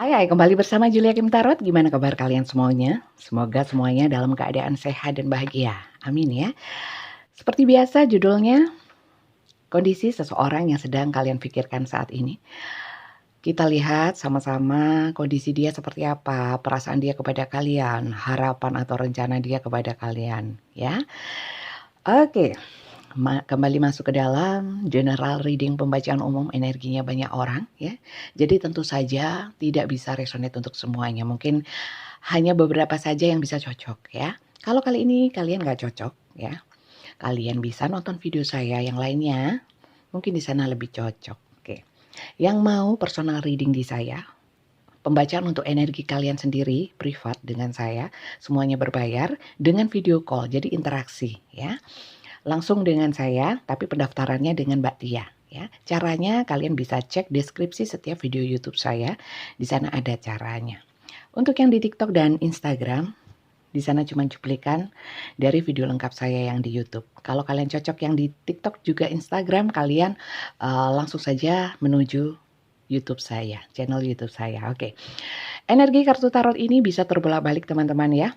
Hai, kembali bersama Julia Kim Tarot. Gimana kabar kalian semuanya? Semoga semuanya dalam keadaan sehat dan bahagia. Amin ya. Seperti biasa judulnya, kondisi seseorang yang sedang kalian pikirkan saat ini. Kita lihat sama-sama kondisi dia seperti apa, perasaan dia kepada kalian, harapan atau rencana dia kepada kalian, ya. Oke. Kembali masuk ke dalam general reading pembacaan umum, energinya banyak orang ya. Jadi tentu saja tidak bisa resonate untuk semuanya. Mungkin hanya beberapa saja yang bisa cocok ya. Kalau kali ini kalian nggak cocok ya, kalian bisa nonton video saya yang lainnya. Mungkin di sana lebih cocok. Oke. Yang mau personal reading di saya, pembacaan untuk energi kalian sendiri, privat dengan saya, semuanya berbayar dengan video call. Jadi interaksi ya. Langsung dengan saya, tapi pendaftarannya dengan Mbak Tia. Ya, caranya kalian bisa cek deskripsi setiap video YouTube saya. Di sana ada caranya. Untuk yang di TikTok dan Instagram, di sana cuma cuplikan dari video lengkap saya yang di YouTube. Kalau kalian cocok yang di TikTok juga Instagram, kalian langsung saja menuju YouTube saya, channel YouTube saya. Oke. Energi kartu tarot ini bisa terbolak-balik teman-teman ya.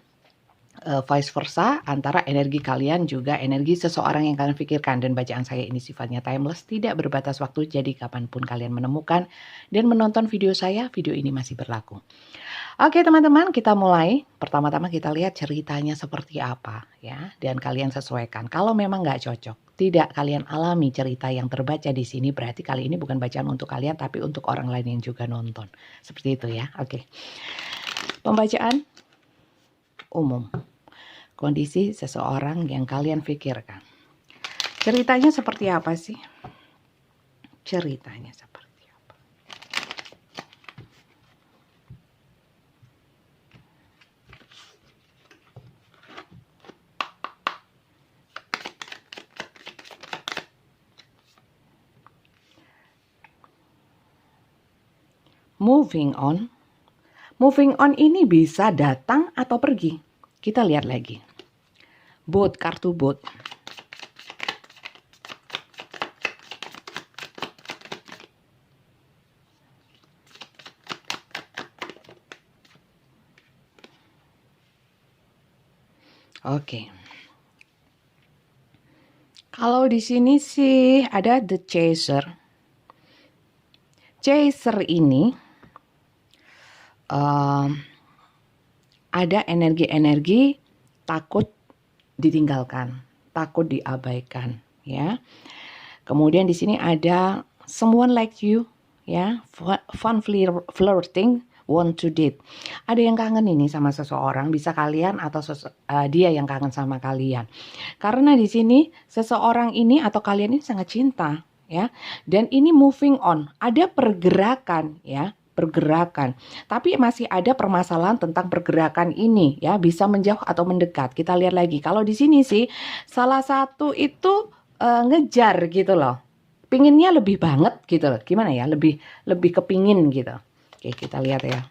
Vice versa antara energi kalian juga energi seseorang yang kalian pikirkan, dan bacaan saya ini sifatnya timeless, tidak berbatas waktu, jadi kapanpun kalian menemukan dan menonton video saya, video ini masih berlaku. Oke teman-teman, kita mulai. Pertama-tama kita lihat ceritanya seperti apa ya, dan kalian sesuaikan. Kalau memang nggak cocok, tidak kalian alami cerita yang terbaca di sini, berarti kali ini bukan bacaan untuk kalian tapi untuk orang lain yang juga nonton. Seperti itu ya. Oke. Pembacaan umum. Kondisi seseorang yang kalian pikirkan. Ceritanya seperti apa sih? Ceritanya seperti apa? Moving on. Moving on ini bisa datang atau pergi. Kita lihat lagi. Boat, kartu boat. Oke. Kalau di sini sih ada the chaser. Chaser ini ada energi-energi takut ditinggalkan, takut diabaikan, ya. Kemudian di sini ada someone like you, ya, fun flirting, want to date. Ada yang kangen ini sama seseorang, bisa kalian atau dia yang kangen sama kalian. Karena di sini seseorang ini atau kalian ini sangat cinta, ya. Dan ini moving on, ada pergerakan, ya. Pergerakan, tapi masih ada permasalahan tentang pergerakan ini ya, bisa menjauh atau mendekat. Kita lihat lagi. Kalau di sini sih salah satu itu ngejar gitu loh, pinginnya lebih banget gitu loh. Gimana ya, lebih kepingin gitu. Oke, kita lihat ya.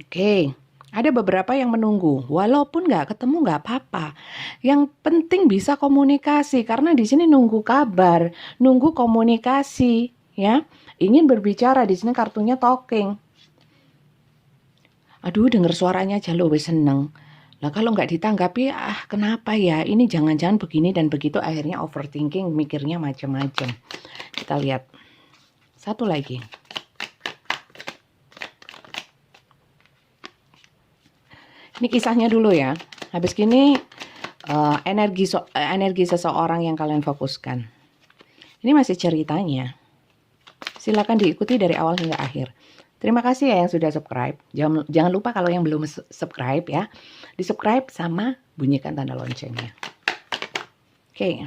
Oke, ada beberapa yang menunggu, walaupun nggak ketemu nggak apa-apa. Yang penting bisa komunikasi, karena di sini nunggu kabar, nunggu komunikasi ya. Ingin berbicara, di sini kartunya talking. Aduh, denger suaranya aja lo wis seneng. Lah kalau nggak ditanggapi, kenapa ya? Ini jangan-jangan begini dan begitu, akhirnya overthinking, mikirnya macam-macam. Kita lihat. Satu lagi. Ini kisahnya dulu ya. Habis gini energi seseorang yang kalian fokuskan. Ini masih ceritanya. Silakan diikuti dari awal hingga akhir. Terima kasih ya yang sudah subscribe. Jangan lupa kalau yang belum subscribe ya, di subscribe sama bunyikan tanda loncengnya. Oke.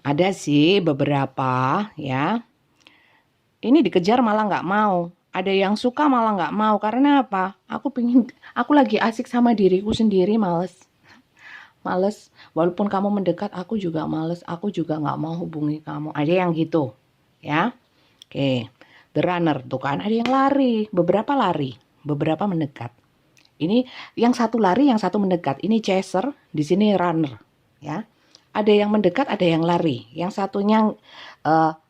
Ada sih beberapa ya. Ini dikejar malah nggak mau. Ada yang suka malah nggak mau. Karena apa? Aku lagi asik sama diriku sendiri, males. Walaupun kamu mendekat, aku juga males, aku juga nggak mau hubungi kamu. Ada yang gitu ya. Oke, the runner tuh kan, ada yang lari, beberapa mendekat. Ini yang satu lari, yang satu mendekat. Ini chaser, di sini runner ya. Ada yang mendekat, ada yang lari. Yang satunya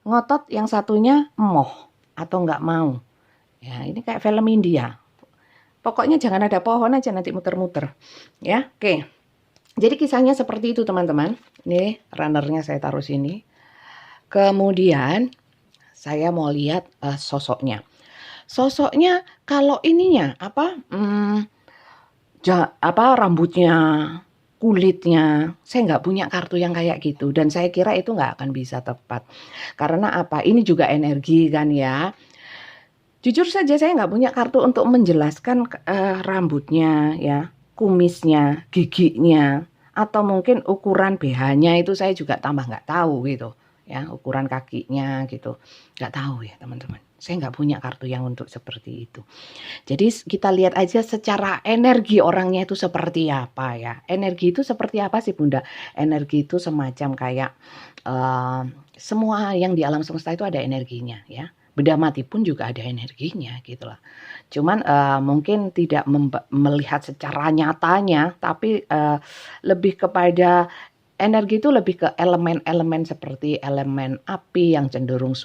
ngotot, yang satunya emoh atau nggak mau. Ya, ini kayak film India. Pokoknya jangan ada pohon aja, nanti muter-muter. Ya, oke. Jadi kisahnya seperti itu teman-teman. Ini runnernya saya taruh sini. Kemudian saya mau lihat sosoknya. Sosoknya kalau ininya rambutnya, kulitnya, saya nggak punya kartu yang kayak gitu, dan saya kira itu nggak akan bisa tepat. Karena apa? Ini juga energi kan ya. Jujur saja saya nggak punya kartu untuk menjelaskan rambutnya ya, kumisnya, giginya, atau mungkin ukuran BH-nya itu saya juga tambah nggak tahu gitu ya, ukuran kakinya gitu, nggak tahu ya teman-teman. Saya nggak punya kartu yang untuk seperti itu. Jadi kita lihat aja secara energi orangnya itu seperti apa ya. Energi itu seperti apa sih Bunda? Energi itu semacam kayak semua yang di alam semesta itu ada energinya ya. Benda mati pun juga ada energinya gitu lah. Cuman mungkin tidak melihat secara nyatanya, tapi lebih kepada energi itu lebih ke elemen-elemen seperti elemen api yang cenderung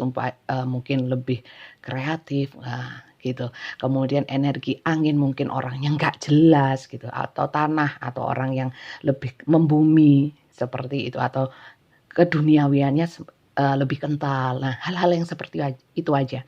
mungkin lebih kreatif gitu. Kemudian energi angin mungkin orang yang nggak jelas gitu, atau tanah atau orang yang lebih membumi seperti itu, atau keduniawiannya lebih kental. Nah, hal-hal yang seperti itu aja.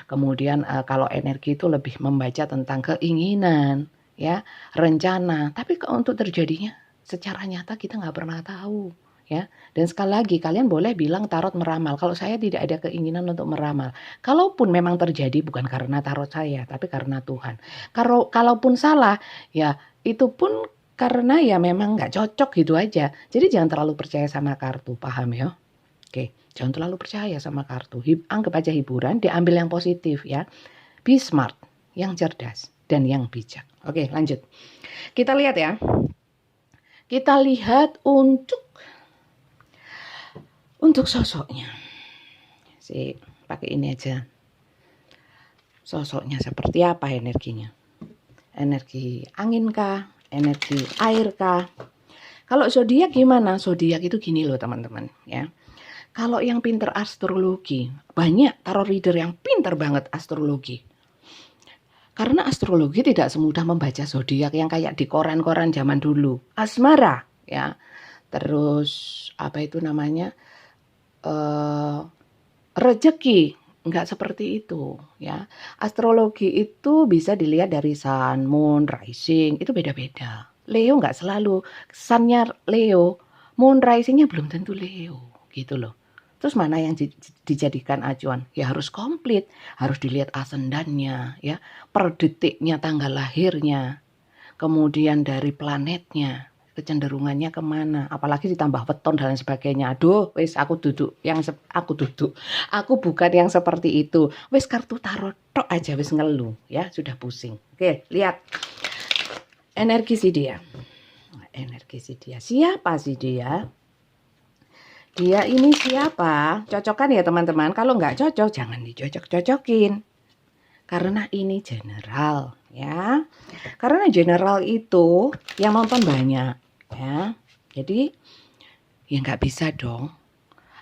Kemudian kalau energi itu lebih membaca tentang keinginan, ya, rencana. Tapi untuk terjadinya secara nyata kita nggak pernah tahu, ya. Dan sekali lagi kalian boleh bilang tarot meramal. Kalau saya tidak ada keinginan untuk meramal. Kalaupun memang terjadi bukan karena tarot saya, tapi karena Tuhan. Kalaupun salah, ya itu pun karena ya memang nggak cocok gitu aja. Jadi jangan terlalu percaya sama kartu, paham ya? Oke, jangan terlalu percaya sama kartu. Anggap aja hiburan, diambil yang positif ya. Be smart, yang cerdas dan yang bijak. Oke, lanjut. Kita lihat ya. Kita lihat untuk sosoknya. Pakai ini aja. Sosoknya seperti apa energinya? Energi angin kah? Energi air kah? Kalau zodiak gimana? Zodiak itu gini loh teman-teman ya. Kalau yang pinter astrologi, banyak tarot reader yang pinter banget astrologi. Karena astrologi tidak semudah membaca zodiak yang kayak di koran-koran zaman dulu. Asmara ya. Terus apa itu namanya? Rezeki, enggak seperti itu ya. Astrologi itu bisa dilihat dari sun, moon, rising, itu beda-beda. Leo enggak selalu, sunnya Leo, moon risingnya belum tentu Leo gitu loh. Terus mana yang dijadikan acuan? Ya harus komplit, harus dilihat asendannya ya, per detiknya tanggal lahirnya, kemudian dari planetnya, kecenderungannya kemana, apalagi ditambah weton dan lain sebagainya. Aduh, wis aku bukan yang seperti itu. Wis kartu tarot tok aja wis ngeluh ya, sudah pusing. Oke, lihat energi si dia. Siapa sih dia? Dia ini siapa? Cocokkan ya teman-teman. Kalau nggak cocok jangan dicocok-cocokin. Karena ini general ya. Karena general itu yang nonton banyak ya. Jadi ya nggak bisa dong.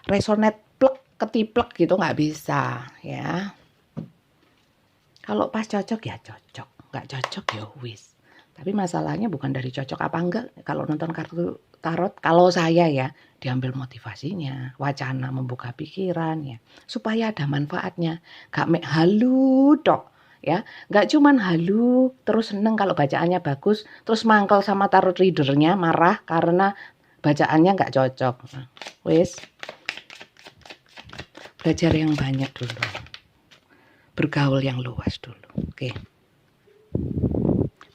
Resonate plek ketiplek gitu nggak bisa ya. Kalau pas cocok ya cocok, nggak cocok ya wis. Tapi masalahnya bukan dari cocok apa enggak. Kalau nonton kartu tarot, kalau saya ya diambil motivasinya, wacana membuka pikiran ya, supaya ada manfaatnya. Gak mek halu tok ya, gak cuman halu terus seneng kalau bacaannya bagus, terus mangkel sama tarot readernya marah karena bacaannya gak cocok. Wis, belajar yang banyak dulu, bergaul yang luas dulu. Oke.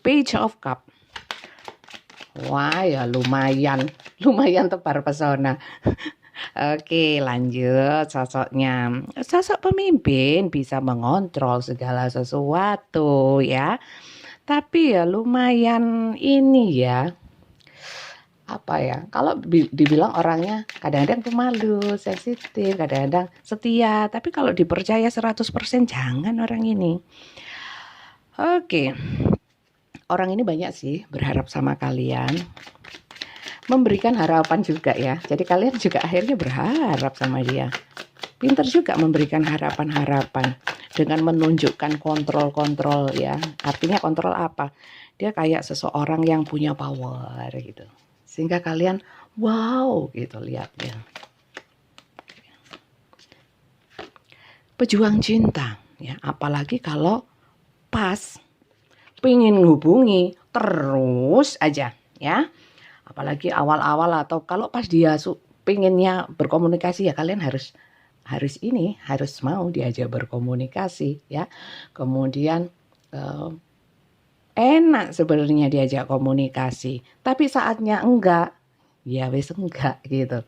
Page of Cup. Wah ya lumayan tebar pesona. Oke, lanjut sosoknya. Sosok pemimpin bisa mengontrol segala sesuatu ya. Tapi ya lumayan ini ya. Apa ya? Kalau dibilang orangnya kadang-kadang pemalu, sensitif, kadang-kadang setia. Tapi kalau dipercaya 100% jangan orang ini. Oke. Orang ini banyak sih berharap sama kalian, memberikan harapan juga ya. Jadi kalian juga akhirnya berharap sama dia. Pinter juga memberikan harapan-harapan dengan menunjukkan kontrol-kontrol ya. Artinya kontrol apa? Dia kayak seseorang yang punya power gitu. Sehingga kalian wow gitu lihatnya. Pejuang cinta ya, apalagi kalau pas pengen hubungi terus aja ya. Apalagi awal-awal atau kalau pas dia pengennya berkomunikasi ya kalian harus mau diajak berkomunikasi ya. Kemudian enak sebenarnya diajak komunikasi, tapi saatnya enggak, ya wes enggak gitu.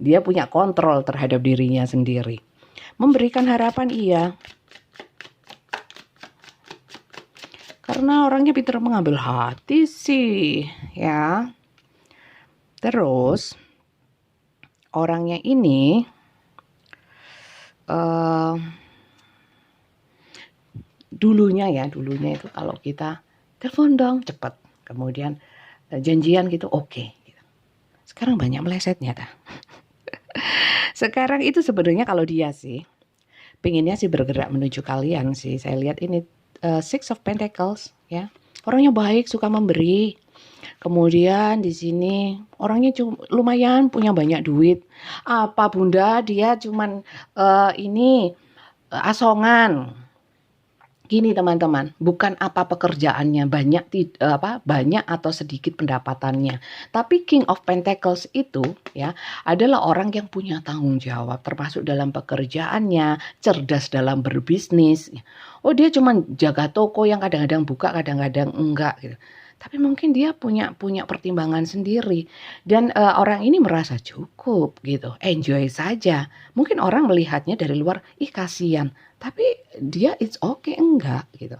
Dia punya kontrol terhadap dirinya sendiri. Memberikan harapan iya. Karena orangnya pintar mengambil hati sih, ya. Terus orangnya ini dulunya itu kalau kita telepon dong cepet, kemudian janjian gitu oke. Sekarang banyak melesetnya dah. Sekarang itu sebenarnya kalau dia sih pengennya sih bergerak menuju kalian sih. Saya lihat ini Six of Pentacles ya. Orangnya baik, suka memberi. Kemudian di sini orangnya lumayan punya banyak duit. Apa Bunda dia cuman asongan. Gini teman-teman, bukan apa pekerjaannya banyak atau sedikit pendapatannya. Tapi King of Pentacles itu ya adalah orang yang punya tanggung jawab termasuk dalam pekerjaannya, cerdas dalam berbisnis. Oh dia cuma jaga toko yang kadang-kadang buka, kadang-kadang enggak gitu. Tapi mungkin dia punya pertimbangan sendiri dan orang ini merasa cukup gitu, enjoy saja. Mungkin orang melihatnya dari luar, ih kasihan. Tapi dia it's okay enggak gitu.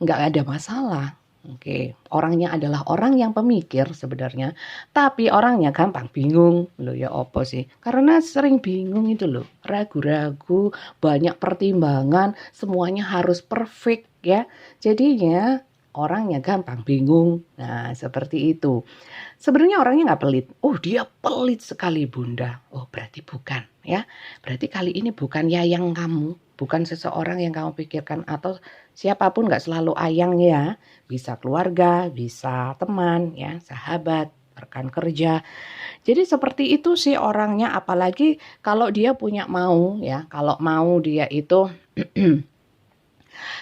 Enggak ada masalah. Oke, orangnya adalah orang yang pemikir sebenarnya, tapi orangnya gampang bingung loh ya opo sih. Karena sering bingung itu loh, ragu-ragu, banyak pertimbangan, semuanya harus perfect ya. Jadinya orangnya gampang bingung. Nah, seperti itu. Sebenarnya orangnya nggak pelit. Oh, dia pelit sekali Bunda. Oh, berarti bukan ya. Berarti kali ini bukan Yayang kamu, bukan seseorang yang kamu pikirkan atau siapapun, nggak selalu Ayang ya. Bisa keluarga, bisa teman ya, sahabat, rekan kerja. Jadi seperti itu sih orangnya, apalagi kalau dia punya mau ya. Kalau mau dia itu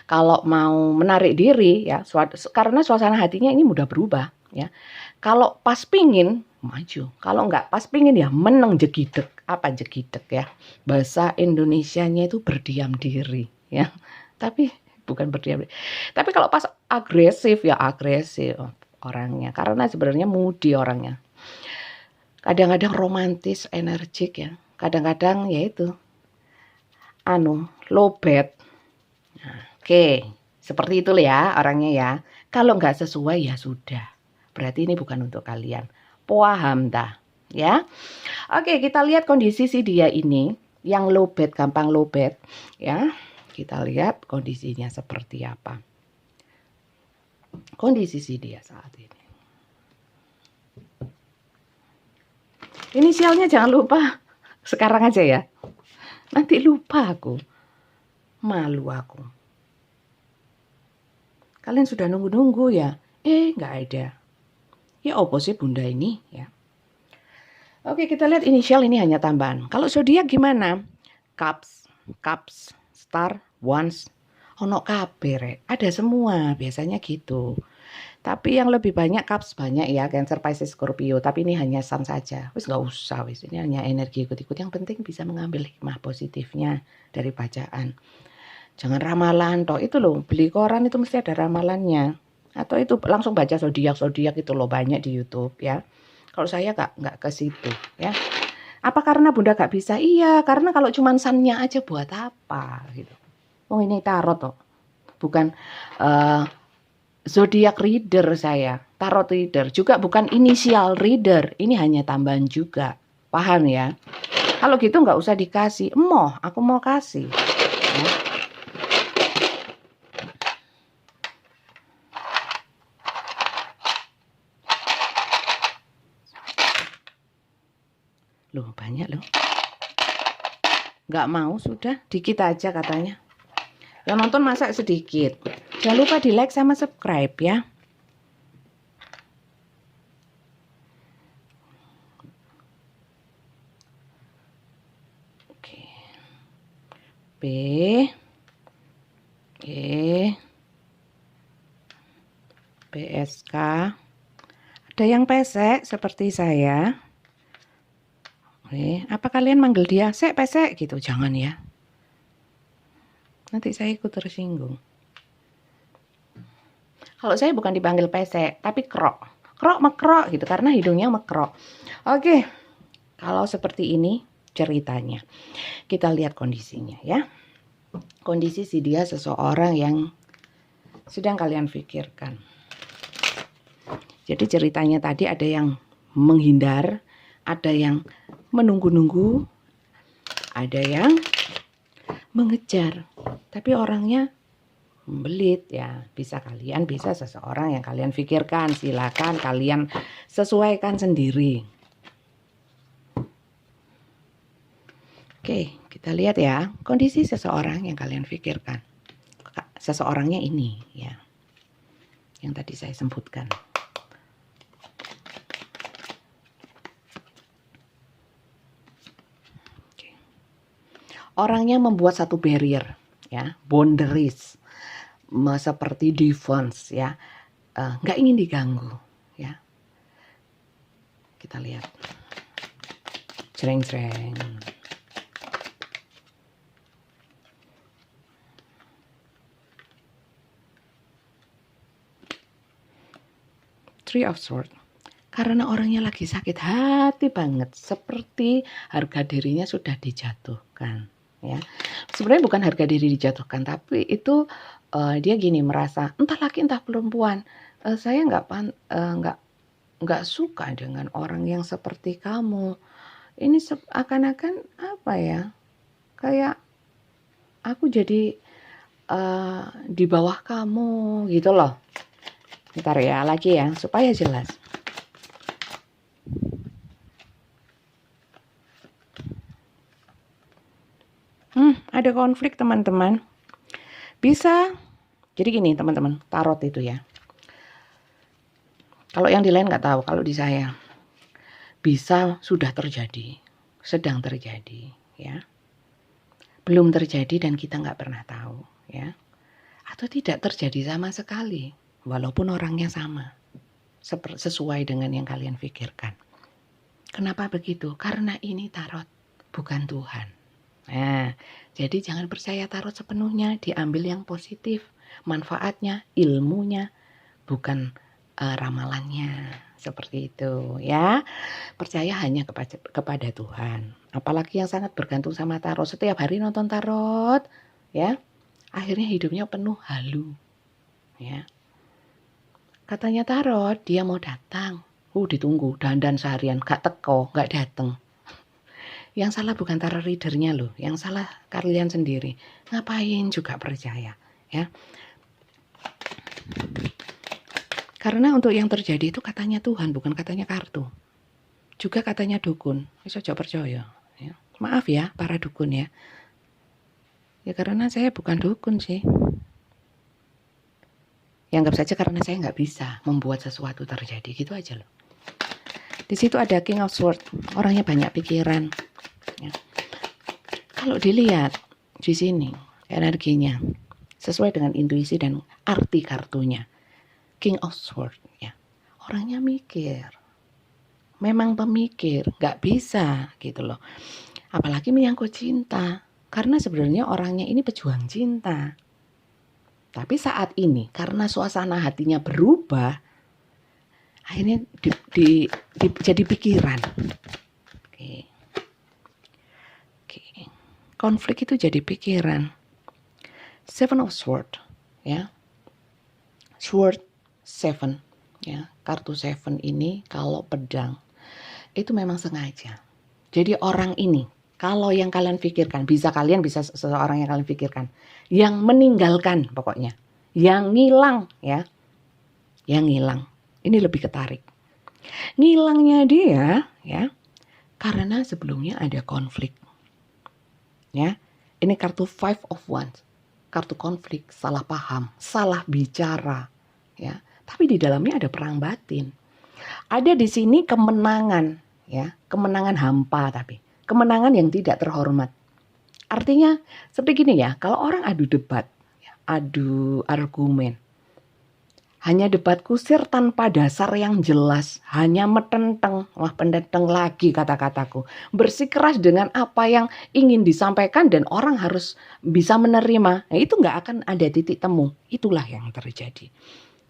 kalau mau menarik diri ya, karena suasana hatinya ini mudah berubah ya. Kalau pas pingin maju, kalau enggak pas pingin ya meneng jegidek. Apa jegidek ya? Bahasa Indonesianya itu berdiam diri ya. Tapi bukan berdiam diri. Tapi kalau pas agresif ya agresif orangnya. Karena sebenarnya moody orangnya. Kadang-kadang romantis, energik ya. Kadang-kadang ya itu lowbat. Oke, seperti itu ya orangnya ya. Kalau nggak sesuai ya sudah. Berarti ini bukan untuk kalian. Paham dah ya. Oke, kita lihat kondisi si dia ini yang lowbat, gampang lowbat ya. Kita lihat kondisinya seperti apa. Kondisi si dia saat ini. Inisialnya jangan lupa. Sekarang aja ya. Nanti lupa aku. Malu aku. Kalian sudah nunggu-nunggu ya? Nggak ada. Ya opo sih Bunda ini ya. Oke, kita lihat inisial ini hanya tambahan. Kalau zodiak gimana? Cups, Star, Wands, ono kabeh ada semua biasanya gitu. Tapi yang lebih banyak Cups banyak ya, Cancer, Pisces, Scorpio. Tapi ini hanya Sun saja. Wis nggak usah wis. Ini hanya energi ikut-ikut. Yang penting bisa mengambil hikmah positifnya dari bacaan. Jangan ramalan toh, itu loh, beli koran itu mesti ada ramalannya. Atau itu langsung baca zodiak itu loh, banyak di YouTube ya. Kalau saya nggak ke situ ya. Apa karena Bunda nggak bisa? Iya, karena kalau cuma sunnya aja buat apa gitu. Oh ini tarot toh. Bukan zodiak reader saya. Tarot reader juga bukan inisial reader. Ini hanya tambahan juga. Paham ya? Kalau gitu nggak usah dikasih. Aku mau kasih. Ya. Loh banyak loh. Nggak mau, sudah dikit aja katanya. Yang nonton masa sedikit. Jangan lupa di like sama subscribe ya. Oke. B E PSK. Ada yang pesek seperti saya. Apa kalian manggil dia sek pesek gitu? Jangan ya. Nanti saya ikut tersinggung. Kalau saya bukan dipanggil pesek, tapi krok. Krok mekrok gitu karena hidungnya mekrok. Oke. Kalau seperti ini ceritanya. Kita lihat kondisinya ya. Kondisi si dia seseorang yang sedang kalian pikirkan. Jadi ceritanya tadi ada yang menghindar, ada yang menunggu-nunggu, ada yang mengejar. Tapi orangnya membelit ya. Bisa kalian, bisa seseorang yang kalian pikirkan. Silakan kalian sesuaikan sendiri. Oke, kita lihat ya kondisi seseorang yang kalian pikirkan. Seseorangnya ini ya, yang tadi saya sebutkan. Orangnya membuat satu barrier ya, boundaries, seperti defense ya, nggak ingin diganggu ya. Kita lihat, jreng-jreng. Three of Swords. Karena orangnya lagi sakit hati banget, seperti harga dirinya sudah dijatuhkan. Ya, sebenarnya bukan harga diri dijatuhkan, tapi itu dia gini merasa entah laki entah perempuan, saya nggak suka dengan orang yang seperti kamu. Ini akan-akan apa ya? Kayak aku jadi di bawah kamu gitu loh. Ntar ya lagi ya supaya jelas. Ada konflik teman-teman. Bisa. Jadi gini teman-teman, tarot itu ya. Kalau yang di lain nggak tahu, kalau di saya bisa sudah terjadi, sedang terjadi, ya. Belum terjadi dan kita nggak pernah tahu, ya. Atau tidak terjadi sama sekali, walaupun orangnya sama, sesuai dengan yang kalian pikirkan. Kenapa begitu? Karena ini tarot, bukan Tuhan. Nah, jadi jangan percaya tarot sepenuhnya, diambil yang positif, manfaatnya, ilmunya, bukan ramalannya. Seperti itu ya. Percaya hanya kepada Tuhan. Apalagi yang sangat bergantung sama tarot, setiap hari nonton tarot, ya. Akhirnya hidupnya penuh halu. Ya. Katanya tarot, dia mau datang. Ditunggu dandan seharian, gak teko, gak dateng. Yang salah bukan tarot readernya loh, yang salah kalian sendiri. Ngapain juga percaya, ya? Karena untuk yang terjadi itu katanya Tuhan, bukan katanya kartu. Juga katanya dukun. Bisa aja percaya, ya. Maaf ya para dukun ya. Ya karena saya bukan dukun sih. Ya anggap saja karena saya nggak bisa membuat sesuatu terjadi, gitu aja loh. Di situ ada King of Swords, orangnya banyak pikiran. Ya. Kalau dilihat di sini energinya sesuai dengan intuisi dan arti kartunya, King of Swords, ya, orangnya mikir, memang pemikir, nggak bisa gitu loh. Apalagi menyangkut cinta, karena sebenarnya orangnya ini pejuang cinta. Tapi saat ini karena suasana hatinya berubah, akhirnya jadi pikiran. Oke. Konflik itu jadi pikiran. Seven of Swords, ya. Sword Seven, ya. Kartu Seven ini kalau pedang itu memang sengaja. Jadi orang ini, kalau yang kalian pikirkan, kalian bisa seseorang yang kalian pikirkan, yang meninggalkan pokoknya, yang ngilang, ya, yang ngilang. Ini lebih ketarik. Ngilangnya dia, ya, karena sebelumnya ada konflik. Ya, ini kartu Five of Wands, kartu konflik, salah paham, salah bicara, ya. Tapi di dalamnya ada perang batin. Ada di sini kemenangan, ya, kemenangan hampa, tapi kemenangan yang tidak terhormat. Artinya seperti gini ya, kalau orang adu debat, adu argumen, hanya debat kusir tanpa dasar yang jelas, hanya metenteng, wah pendenteng lagi kata-kataku, bersikeras dengan apa yang ingin disampaikan dan orang harus bisa menerima. Nah, itu nggak akan ada titik temu. Itulah yang terjadi.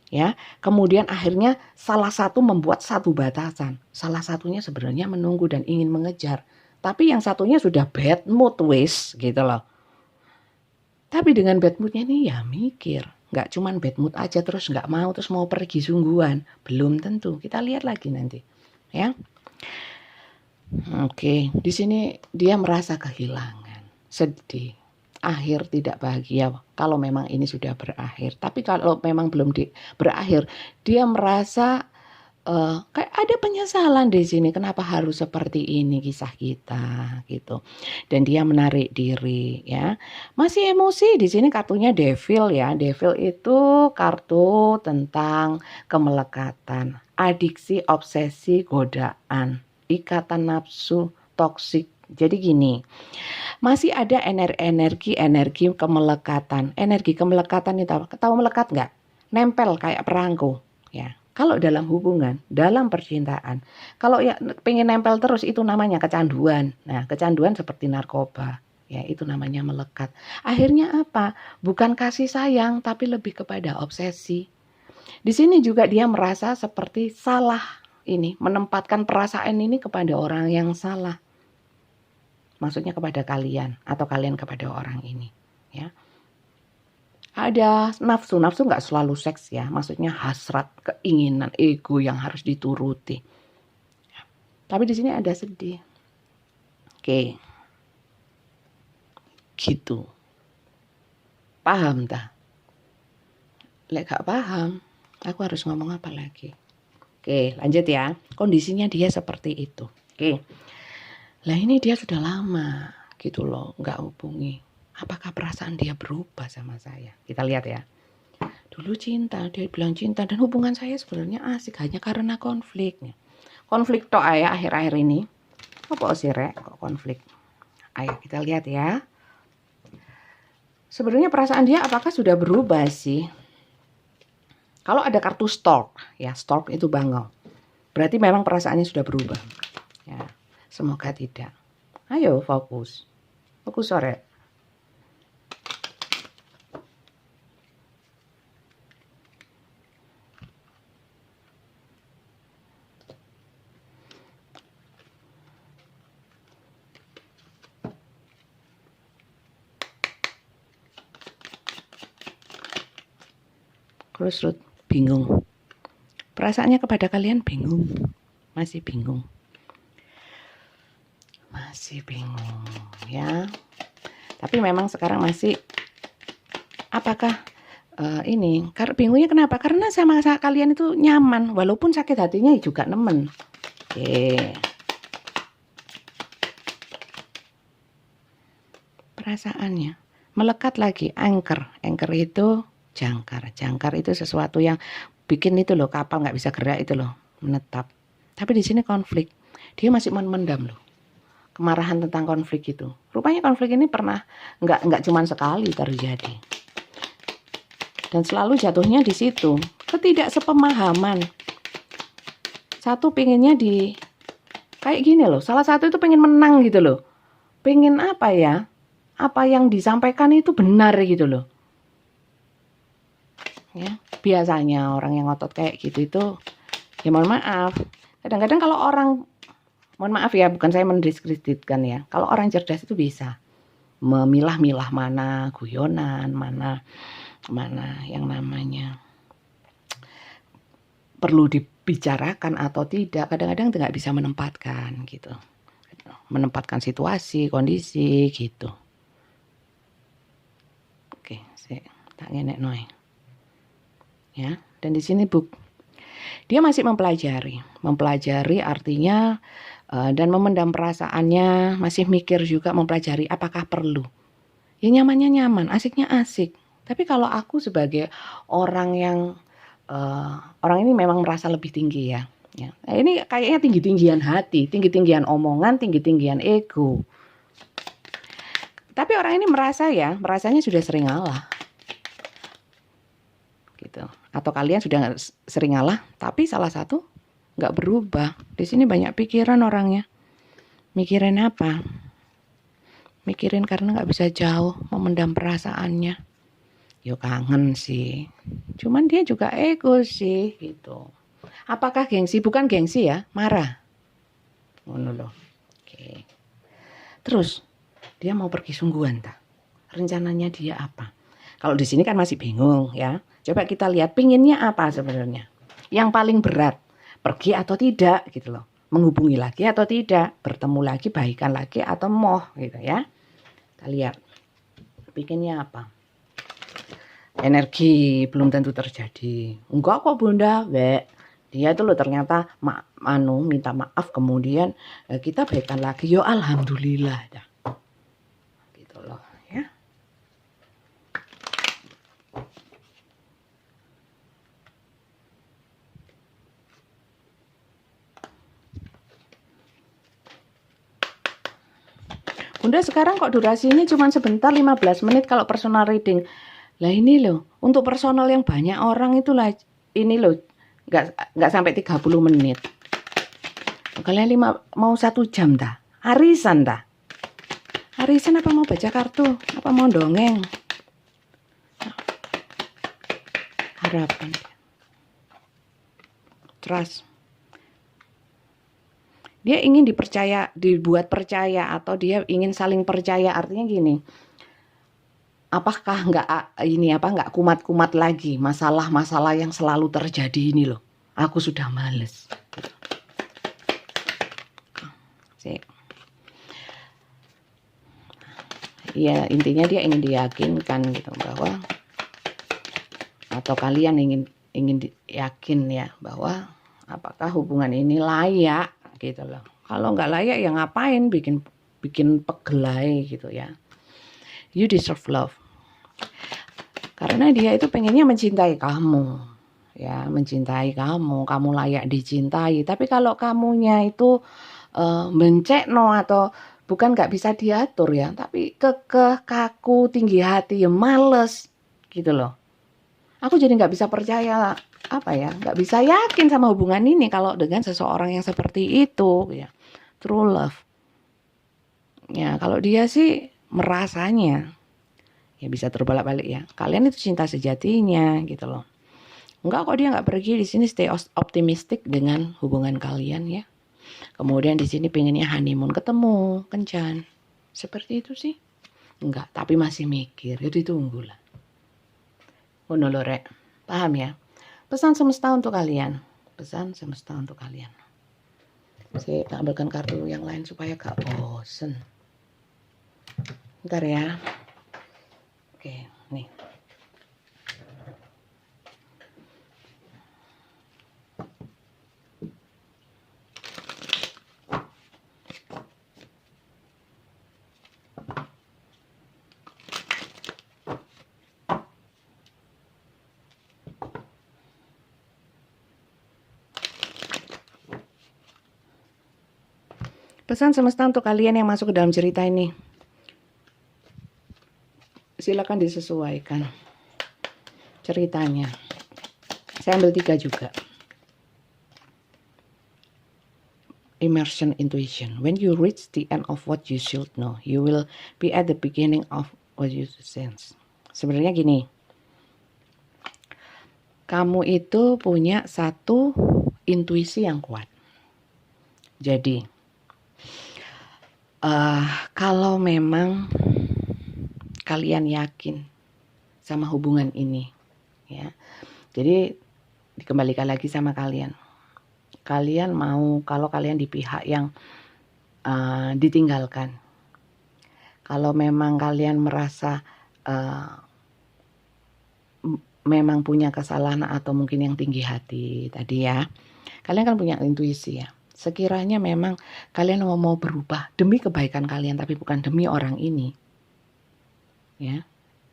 Ya, kemudian akhirnya salah satu membuat satu batasan, salah satunya sebenarnya menunggu dan ingin mengejar, tapi yang satunya sudah bad mood wis gitu loh. Tapi dengan bad moodnya nih ya mikir, nggak cuman bad mood aja terus nggak mau terus mau pergi sungguhan, belum tentu. Kita lihat lagi nanti, ya. Oke, di sini dia merasa kehilangan, sedih, akhir tidak bahagia kalau memang ini sudah berakhir. Tapi kalau memang belum berakhir, dia merasa kayak ada penyesalan di sini. Kenapa harus seperti ini kisah kita gitu. Dan dia menarik diri ya. Masih emosi di sini kartunya Devil ya. Devil itu kartu tentang kemelekatan, adiksi, obsesi, godaan, ikatan nafsu, toksik. Jadi gini, masih ada energi kemelekatan. Energi kemelekatan itu tahu melekat nggak? Nempel kayak perangko ya. Kalau dalam hubungan, dalam percintaan, kalau ya pengen nempel terus itu namanya kecanduan. Nah, kecanduan seperti narkoba, ya itu namanya melekat. Akhirnya apa? Bukan kasih sayang, tapi lebih kepada obsesi. Di sini juga dia merasa seperti salah ini, menempatkan perasaan ini kepada orang yang salah. Maksudnya kepada kalian atau kalian kepada orang ini, ya. Ada nafsu nggak selalu seks ya, maksudnya hasrat, keinginan, ego yang harus dituruti. Tapi di sini ada sedih. Oke, gitu. Paham tak? Lek gak paham, aku harus ngomong apa lagi? Oke, lanjut ya. Kondisinya dia seperti itu. Oke, lah ini dia sudah lama gitu loh, nggak hubungi. Apakah perasaan dia berubah sama saya? Kita lihat ya. Dulu cinta, dia bilang cinta dan hubungan saya sebenarnya asik hanya karena konfliknya. Konflik toh ya akhir-akhir ini. Apa sih Rek kok konflik? Ayo kita lihat ya. Sebenarnya perasaan dia apakah sudah berubah sih? Kalau ada kartu stork, ya stork itu bangau. Berarti memang perasaannya sudah berubah. Ya, semoga tidak. Ayo fokus. Fokus sore. Terus bingung. Perasaannya kepada kalian bingung. Masih bingung. Masih bingung ya. Tapi memang sekarang masih apakah ini bingungnya kenapa? Karena sama kalian itu nyaman walaupun sakit hatinya juga nemen. Oke. Perasaannya melekat lagi, anchor itu jangkar itu sesuatu yang bikin itu loh kapal nggak bisa gerak itu loh, menetap. Tapi di sini konflik, dia masih mendam loh kemarahan tentang konflik itu. Rupanya konflik ini pernah nggak cuma sekali terjadi dan selalu jatuhnya di situ, ketidaksepemahaman. Satu pengennya di kayak gini loh, salah satu itu pengen menang gitu loh, pengen apa ya, apa yang disampaikan itu benar gitu loh. Ya, biasanya orang yang ngotot kayak gitu itu ya mohon maaf. Kadang-kadang kalau orang, mohon maaf ya, bukan saya mendiskreditkan ya. Kalau orang cerdas itu bisa memilah-milah mana guyonan, mana yang namanya perlu dibicarakan atau tidak. Kadang-kadang nggak bisa menempatkan gitu. Menempatkan situasi, kondisi gitu. Oke, saya tak ngenek noy. Ya, dan di sini dia masih mempelajari artinya dan memendam perasaannya, masih mikir juga mempelajari apakah perlu. Ya nyamannya nyaman, asiknya asik. Tapi kalau aku sebagai orang yang orang ini memang merasa lebih tinggi ya. Ya, ini kayaknya tinggi-tinggian hati, tinggi-tinggian omongan, tinggi-tinggian ego. Tapi orang ini merasanya sudah sering ngalah. Gitu. Atau kalian sudah sering ngalah, tapi salah satu nggak berubah. Di sini banyak pikiran orangnya. Mikirin apa? Mikirin karena nggak bisa jauh, memendam perasaannya. Yo kangen sih. Cuman dia juga ego sih gitu. Apakah gengsi? Bukan gengsi ya, marah. Ngono loh. Oke. Terus dia mau pergi sungguhan tak? Rencananya dia apa? Kalau di sini kan masih bingung ya. Coba kita lihat pinginnya apa sebenarnya. Yang paling berat, pergi atau tidak gitu loh. Menghubungi lagi atau tidak, bertemu lagi, baikan lagi atau moh gitu ya. Kita lihat pinginnya apa. Energi belum tentu terjadi. Enggak kok Bunda, dia itu loh ternyata minta maaf kemudian kita baikan lagi. Yo alhamdulillah dah. Gitu loh ya. Bunda sekarang kok durasinya cuma sebentar 15 menit kalau personal reading. Lah ini loh, untuk personal yang banyak orang itulah ini loh nggak sampai 30 menit. Kalian mau 1 jam dah? Arisan dah? Arisan apa mau baca kartu? Apa mau dongeng? Harapan. Trust. Dia ingin dibuat percaya atau dia ingin saling percaya. Artinya gini, apakah nggak kumat-kumat lagi masalah-masalah yang selalu terjadi ini loh. Aku sudah males. Ya intinya dia ingin diyakinkan gitu bahwa atau kalian ingin yakin ya bahwa apakah hubungan ini layak gitu loh. Kalau nggak layak ya ngapain bikin pegelai gitu ya. You deserve love. Karena dia itu pengennya mencintai kamu. Ya, mencintai kamu layak dicintai. Tapi kalau kamunya itu mencekno atau bukan nggak bisa diatur ya, tapi kekeh, kaku, tinggi hati, ya males gitu loh. Aku jadi nggak bisa percaya nggak bisa yakin sama hubungan ini kalau dengan seseorang yang seperti itu ya. True love. Ya, kalau dia sih merasanya ya bisa terbalik-balik ya. Kalian itu cinta sejatinya gitu loh. Enggak kok dia nggak pergi, di sini stay optimistic dengan hubungan kalian ya. Kemudian di sini pengennya honeymoon ketemu, kencan. Seperti itu sih. Enggak, tapi masih mikir. Itu ditunggulah. Ngono lho rek. Paham ya? Pesan semesta untuk kalian. Pesan semesta untuk kalian. Saya ambilkan kartu yang lain supaya gak bosen. Bentar ya. Oke, nih. Pesan semesta untuk kalian yang masuk ke dalam cerita ini. Silakan disesuaikan ceritanya. Saya ambil 3 juga. Immersion intuition. When you reach the end of what you should know, you will be at the beginning of what you sense. Sebenarnya gini. Kamu itu punya satu intuisi yang kuat. Jadi kalau memang kalian yakin sama hubungan ini ya, jadi dikembalikan lagi sama kalian. Kalian mau kalau kalian di pihak yang ditinggalkan, kalau memang kalian merasa memang punya kesalahan atau mungkin yang tinggi hati tadi ya, kalian kan punya intuisi ya. Sekiranya memang kalian mau berubah demi kebaikan kalian, tapi bukan demi orang ini, ya,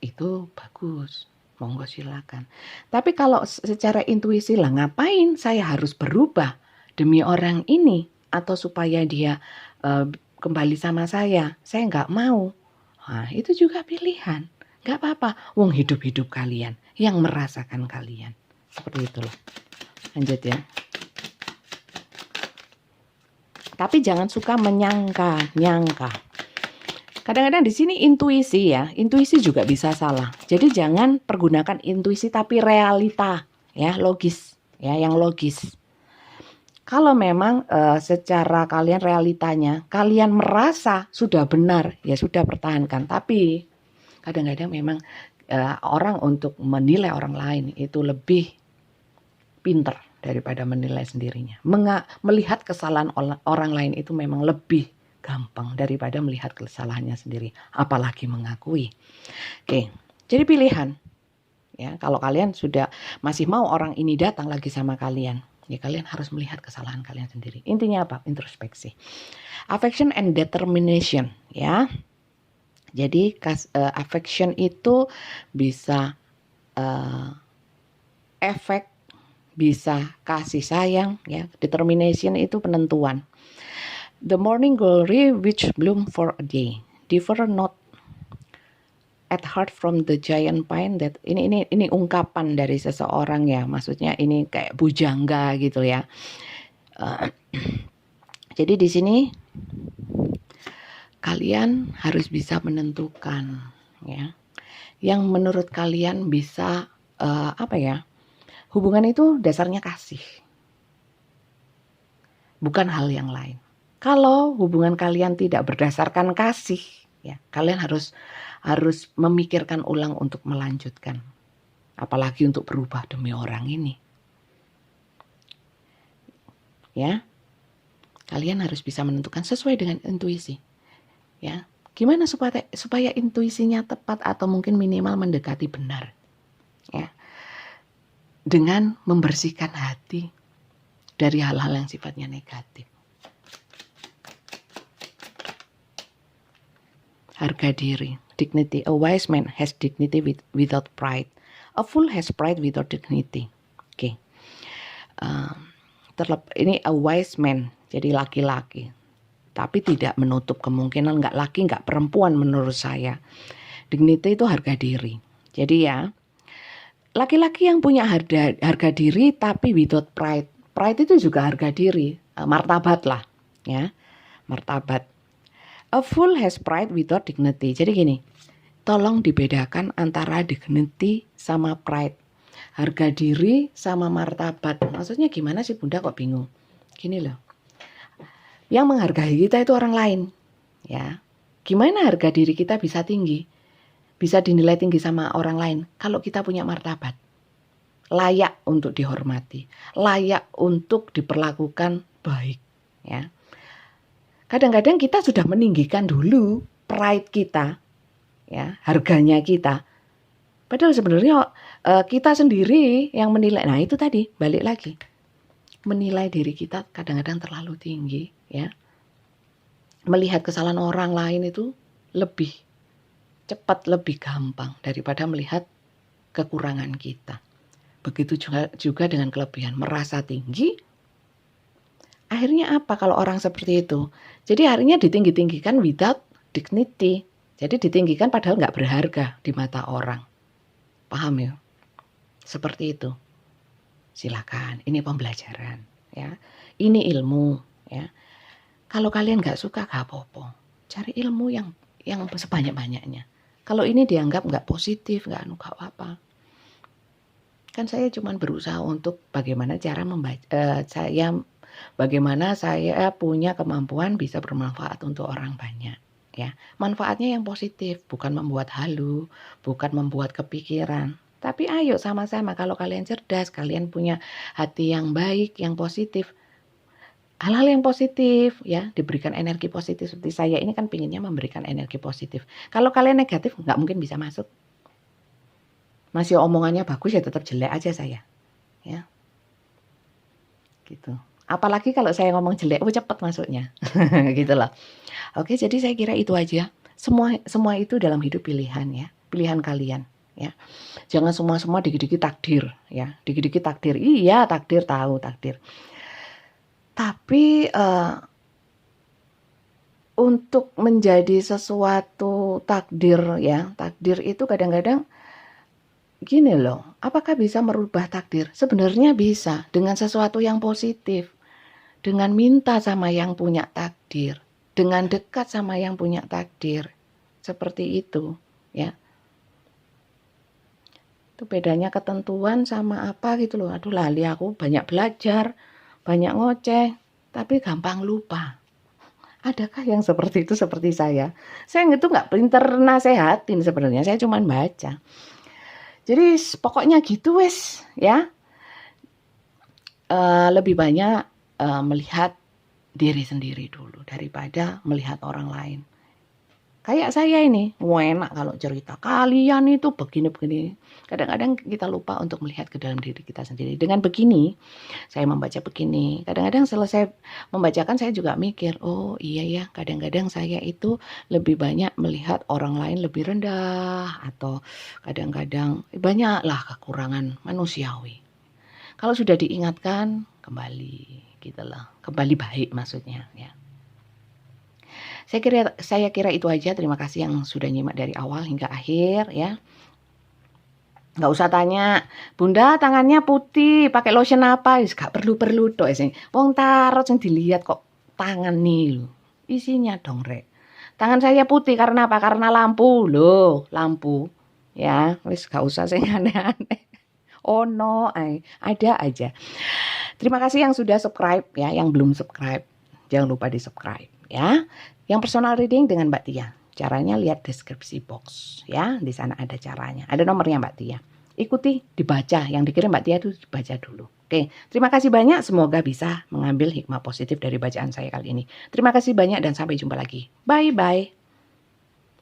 itu bagus. Monggo silakan. Tapi kalau secara intuisi lah, ngapain saya harus berubah demi orang ini atau supaya dia kembali sama saya nggak mau. Nah, itu juga pilihan. Nggak apa-apa. Wong hidup-hidup kalian yang merasakan kalian. Seperti itu loh. Lanjut ya. Tapi jangan suka menyangka. Kadang-kadang di sini intuisi ya, intuisi juga bisa salah. Jadi jangan pergunakan intuisi tapi realita, ya, logis, ya, yang logis. Kalau memang secara kalian realitanya, kalian merasa sudah benar, ya sudah pertahankan. Tapi kadang-kadang memang orang untuk menilai orang lain itu lebih pinter daripada menilai sendirinya. Melihat kesalahan orang lain itu memang lebih gampang daripada melihat kesalahannya sendiri, apalagi mengakui. Oke, jadi pilihan. Ya, kalau kalian sudah masih mau orang ini datang lagi sama kalian, ya kalian harus melihat kesalahan kalian sendiri. Intinya apa? Introspeksi. Affection and determination, ya. Jadi affection itu bisa efek, bisa kasih sayang, ya. Determination itu penentuan. The morning glory which bloom for a day, differ not at heart from the giant pine that ini ungkapan dari seseorang ya, maksudnya ini kayak bujangga gitu ya. Jadi di sini kalian harus bisa menentukan ya, yang menurut kalian bisa hubungan itu dasarnya kasih, bukan hal yang lain. Kalau hubungan kalian tidak berdasarkan kasih, ya kalian harus memikirkan ulang untuk melanjutkan. Apalagi untuk berubah demi orang ini. Ya. Kalian harus bisa menentukan sesuai dengan intuisi. Ya. Gimana supaya intuisinya tepat atau mungkin minimal mendekati benar. Ya. Dengan membersihkan hati dari hal-hal yang sifatnya negatif. Harga diri, dignity. A wise man has dignity without pride. A fool has pride without dignity. Oke. Ini a wise man, jadi laki-laki. Tapi tidak menutup kemungkinan nggak laki, nggak perempuan menurut saya. Dignity itu harga diri. Jadi ya, laki-laki yang punya harga diri tapi without pride. Pride itu juga harga diri, martabat lah, ya, martabat. A fool has pride without dignity. Jadi gini, tolong dibedakan antara dignity sama pride. Harga diri sama martabat. Maksudnya gimana sih Bunda, kok bingung? Gini loh. Yang menghargai kita itu orang lain. Ya. Gimana harga diri kita bisa tinggi? Bisa dinilai tinggi sama orang lain kalau kita punya martabat. Layak untuk dihormati, layak untuk diperlakukan baik, ya. Kadang-kadang kita sudah meninggikan dulu pride kita, ya, harganya kita. Padahal sebenarnya kita sendiri yang menilai. Nah itu tadi, balik lagi. Menilai diri kita kadang-kadang terlalu tinggi, ya. Melihat kesalahan orang lain itu lebih cepat, lebih gampang daripada melihat kekurangan kita. Begitu juga dengan kelebihan, merasa tinggi. Akhirnya apa kalau orang seperti itu? Jadi akhirnya ditinggi-tinggikan without dignity. Jadi ditinggikan padahal nggak berharga di mata orang. Paham ya? Seperti itu. Silakan, ini pembelajaran. Ya, ini ilmu. Ya, kalau kalian nggak suka nggak apa-apa. Cari ilmu yang sebanyak-banyaknya. Kalau ini dianggap nggak positif, nggak apa-apa. Kan saya cuma berusaha untuk bagaimana cara bagaimana saya punya kemampuan bisa bermanfaat untuk orang banyak, ya. Manfaatnya yang positif, bukan membuat halu, bukan membuat kepikiran. Tapi ayo sama-sama, kalau kalian cerdas, kalian punya hati yang baik, yang positif. Hal-hal yang positif, ya, diberikan energi positif. Seperti saya ini kan pinginnya memberikan energi positif. Kalau kalian negatif, nggak mungkin bisa masuk. Masih omongannya bagus ya tetap jelek aja saya, ya. Gitu. Apalagi kalau saya ngomong jelek, cepet masuknya. Gitu loh. Oke, jadi saya kira itu aja. Semua itu dalam hidup pilihan ya, pilihan kalian ya. Jangan semua dikit-dikit takdir ya, dikit-dikit takdir. Iya, takdir, tahu takdir. Tapi untuk menjadi sesuatu takdir ya, takdir itu kadang-kadang gini loh, apakah bisa merubah takdir? Sebenarnya bisa dengan sesuatu yang positif, dengan minta sama yang punya takdir, dengan dekat sama yang punya takdir, seperti itu ya. Itu bedanya ketentuan sama apa gitu loh. Aduh lali aku, banyak belajar, banyak ngoceh, tapi gampang lupa. Adakah yang seperti itu seperti saya? Saya itu nggak pinter nasehatin sebenarnya, saya cuma baca. Jadi pokoknya gitu wes ya. Lebih banyak melihat diri sendiri dulu daripada melihat orang lain. Kayak saya ini, enak kalau cerita, kalian itu begini-begini. Kadang-kadang kita lupa untuk melihat ke dalam diri kita sendiri. Dengan begini, saya membaca begini. Kadang-kadang selesai membacakan saya juga mikir, oh iya ya, kadang-kadang saya itu lebih banyak melihat orang lain lebih rendah. Atau kadang-kadang banyaklah kekurangan manusiawi. Kalau sudah diingatkan, kembali gitu loh. Kembali baik maksudnya ya. Saya kira itu aja. Terima kasih yang sudah nyimak dari awal hingga akhir ya. Nggak usah tanya, Bunda tangannya putih, pakai lotion apa? Gak perlu toh sing. Wong tarot sing dilihat kok tangan nih lho. Isinya dong, Rek. Tangan saya putih karena apa? Karena lampu loh, lampu. Ya, wis gak usah sing aneh-aneh. Oh no, ada aja. Terima kasih yang sudah subscribe ya, yang belum subscribe jangan lupa di subscribe ya. Yang personal reading dengan Mbak Tia, caranya lihat deskripsi box ya, di sana ada caranya, ada nomornya Mbak Tia. Ikuti, dibaca, yang dikirim Mbak Tia itu dibaca dulu. Oke, terima kasih banyak, semoga bisa mengambil hikmah positif dari bacaan saya kali ini. Terima kasih banyak dan sampai jumpa lagi. Bye bye.